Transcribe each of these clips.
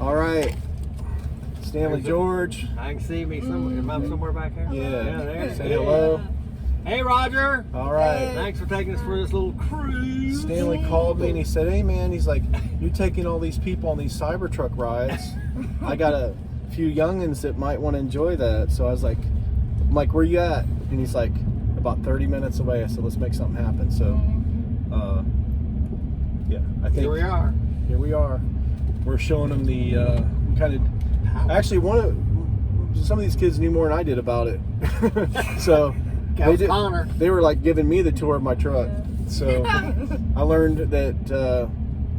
All right. Stanley George. I can see me somewhere. Am I somewhere back here? Yeah. There. Say hello. Hey, Roger. All right. Thanks for taking us for this little cruise. Stanley called me and he said, hey man, he's like, you're taking all these people on these Cybertruck rides. I got a few youngins that might want to enjoy that. So I was like, where you at? And he's like, about 30 minutes away. I said, let's make something happen. So, yeah, I think Here we are. Here we are. We're showing them the actually some of these kids knew more than I did about it. So they were like giving me the tour of my truck. So I learned that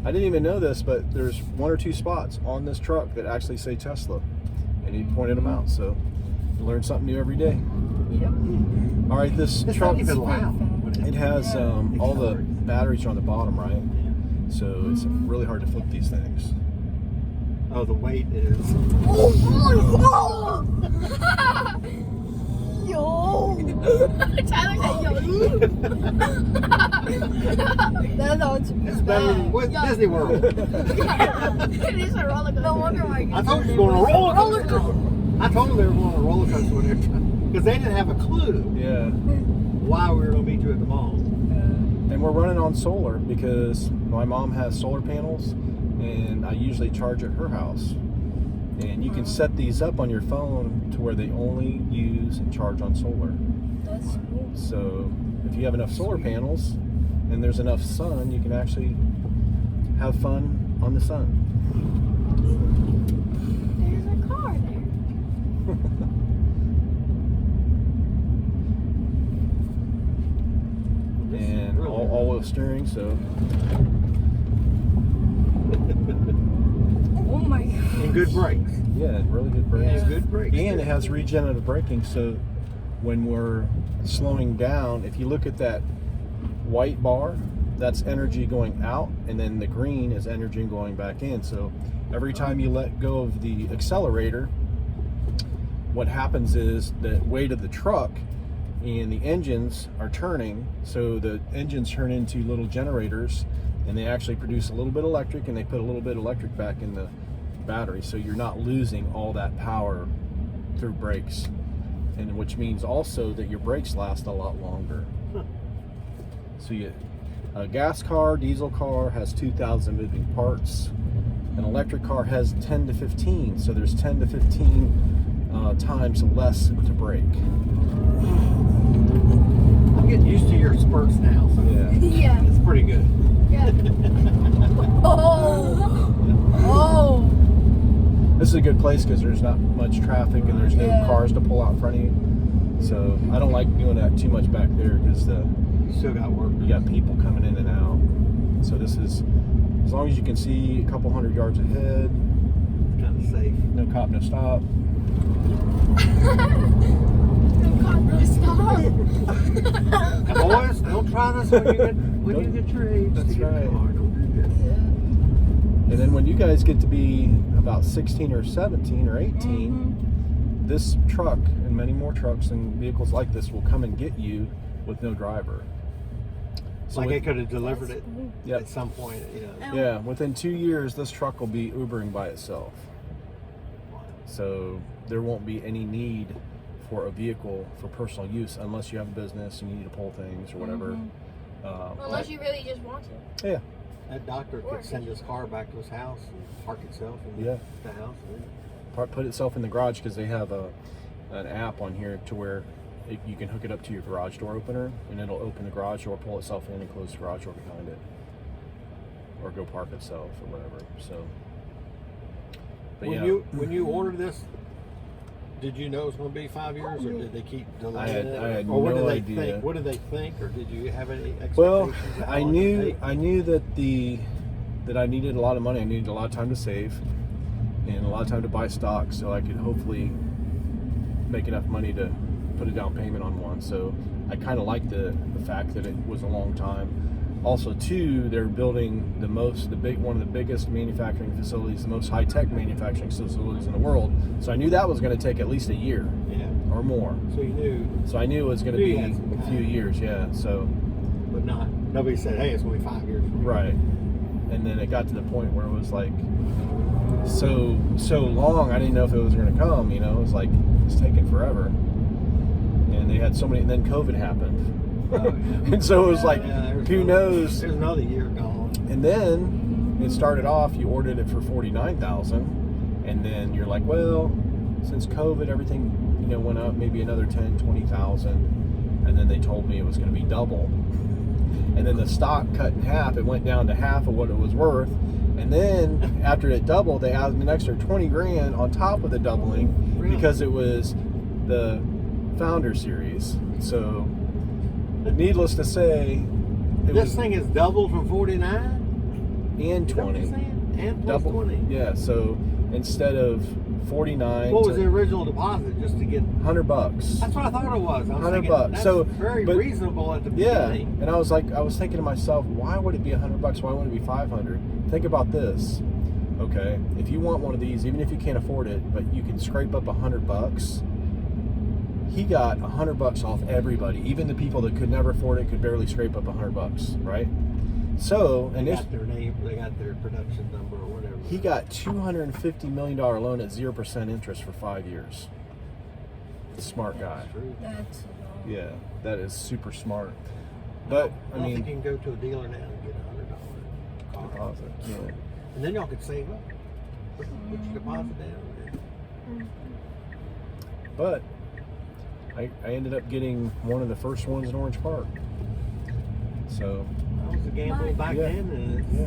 I didn't even know this, but there's 1 or 2 spots on this truck that actually say Tesla, and he pointed them out. So you learn something new every day. Yep. All right, this truck, Even loud. it has all the batteries are on the bottom, right? So it's really hard to flip these things. Oh, the weight is. Yo! Tyler said yo. It's better than Disney World. It is a roller coaster. No wonder why. I told you to go on a roller coaster. I told them they were going on a roller coaster when they were trying, because they didn't have a clue why we were going to meet you at the mall. And we're running on solar because my mom has solar panels, and I usually charge at her house. And you can set these up on your phone to where they only use and charge on solar. That's cool. So if you have enough solar panels and there's enough sun, you can actually have fun on the sun. There's a car there. And all-wheel steering, so. Oh my god. And good brakes. Yeah, really good brakes. And good brakes. And it has regenerative braking, so when we're slowing down, if you look at that white bar, that's energy going out, and then the green is energy going back in. So every time you let go of the accelerator, what happens is the weight of the truck and the engines are turning, so the engines turn into little generators, and they actually produce a little bit of electric, and they put a little bit of electric back in the battery, so you're not losing all that power through brakes, and which means also that your brakes last a lot longer. So a gas car, diesel car has 2,000 moving parts. An electric car has 10 to 15, so there's 10 to 15 times less to brake. I'm getting used to your spurts now, so Yeah. it's pretty good. Yeah. Oh. This is a good place because there's not much traffic and there's no cars to pull out in front of you. So I don't like doing that too much back there because You still got work. you got people coming in and out. So this is, as long as you can see a couple 100 yards ahead, It's kind of safe. no cop, no stop. No car, no stop. Boys, don't try this when you get your age. That's to get right. a car. Don't do this. And then when you guys get to be about 16 or 17 or 18, this truck and many more trucks and vehicles like this will come and get you with no driver. So Like I could have delivered it Yep. at some point, Yeah, within 2 years, this truck will be Ubering by itself. So there won't be any need for a vehicle for personal use unless you have a business and you need to pull things or whatever. Unless you really just want to. Yeah. That doctor could send his car back to his house and park itself in the house. Put itself in the garage because they have an app on here to where you can hook it up to your garage door opener and it'll open the garage door, pull itself in, and close the garage door behind it, or go park itself or whatever. So, but When you ordered this, did you know it was going to be 5 years, or did they keep delaying it? I had or what no did they idea. think? What did they think, or did you have any expectations? Well, of how I long knew it'd take? that I needed a lot of money. I needed a lot of time to save and a lot of time to buy stock, so I could hopefully make enough money to put a down payment on one. So I kind of liked the fact that it was a long time. Also, too, they're building one of the biggest manufacturing facilities, the most high-tech manufacturing facilities in the world. So I knew that was going to take at least a year or more. So you knew. So I knew it was going to be a few years, So, but nobody said, "Hey, it's going to be 5 years." Right. And then it got to the point where it was like so long. I didn't know if it was going to come. You know, it was like it's taking forever. And they had so many. And then COVID happened, Oh, yeah. and so it was like, who knows? There's another year gone. And then it started off. You ordered it for $49,000, and then you're like, well, since COVID, everything went up maybe another 10, 20,000, and then they told me it was going to be double. And then the stock cut in half. It went down to half of what it was worth. And then after it doubled, they added an extra 20 grand on top of the doubling because it was the Founder Series. So, needless to say, This thing is doubled from 49 and 20. And plus Double, 20. yeah. So instead of 49, what was the original deposit just to get? $100. That's what I thought it was. I was thinking, $100. That's So very but, reasonable at the yeah. beginning. And I was thinking to myself, why would it be $100? Why wouldn't it be 500? Think about this. Okay, if you want one of these, even if you can't afford it, but you can scrape up $100. He got $100 off everybody, even the people that could never afford it could barely scrape up $100, right? So, They got their name, they got their production number or whatever. He got $250 million loan at 0% interest for 5 years. Smart guy. That's Yeah, that is super smart. But I mean, think you can go to a dealer now and get $100 car. deposit. Yeah. And then y'all could save up. Put your deposit down. But I ended up getting one of the first ones in Orange Park. So That was a gamble back Yeah. then. And yeah.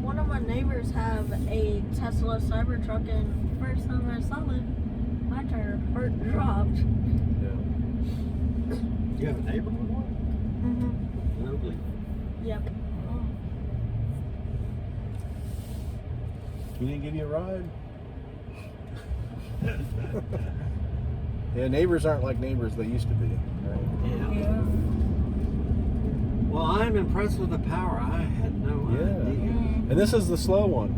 one of my neighbors have a Tesla Cybertruck, and first time I saw it, my tire dropped. Yeah. you have a neighbor with one? Mm-hmm. No believe. Yep. He didn't give you a ride? Yeah, neighbors aren't like neighbors they used to be. Right? Yeah. Well, I'm impressed with the power. I had no Yeah. idea. And this is the slow one.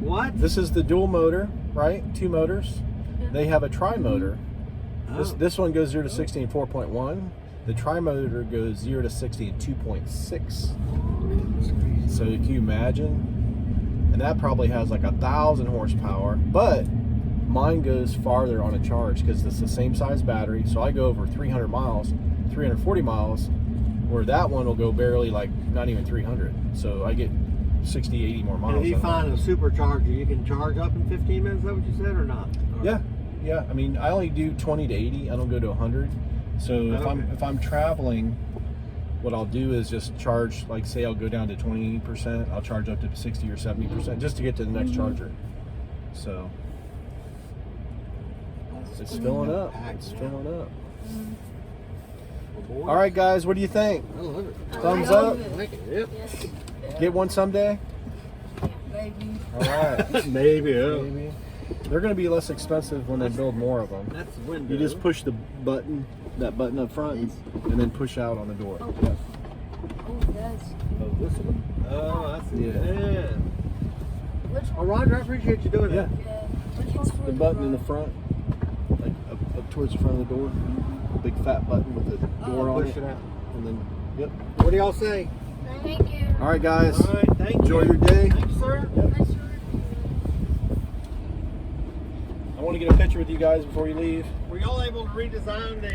What? This is the dual motor, right? 2 motors. They have a tri-motor. Oh. This one goes 0 to 60 in 4.1. The tri-motor goes 0 to 60 in 2.6. So can you imagine? And that probably has like 1,000 horsepower, but mine goes farther on a charge because it's the same size battery. So I go over 300 miles, 340 miles, where that one will go barely, like not even 300. So I get 60, 80 more miles. And if you find a supercharger, you can charge up in 15 minutes. Is that what you said or not? Or- Yeah. I mean, I only do 20 to 80. I don't go to 100. So if I'm traveling, what I'll do is just charge, like say I'll go down to 20%, I'll charge up to 60 or 70% just to get to the next charger. So it's filling up. It's filling up. Well, boy, All right, guys, what do you think? I love it. Thumbs I love up. I like it. Yep. Yes. Get one someday. Baby. All right. Maybe. Yeah. Maybe. They're going to be less expensive when they build more of them. That's the window. You just push the button, that button up front, and then push out on the door. Oh. Yeah. Oh, yes. Oh, this one. Oh, I see. Yeah. Yeah. Which Oh, one? Roger, I appreciate you doing Yeah. that. Yeah. Which one's for The button in the front, like up towards the front of the door. Big fat button with the door on Push it. it out. And then, yep. What do y'all say? Thank you. All right, guys. All right, thank Enjoy you. your day. Thanks, sir. I want to get a picture with you guys before you leave. Were y'all able to redesign the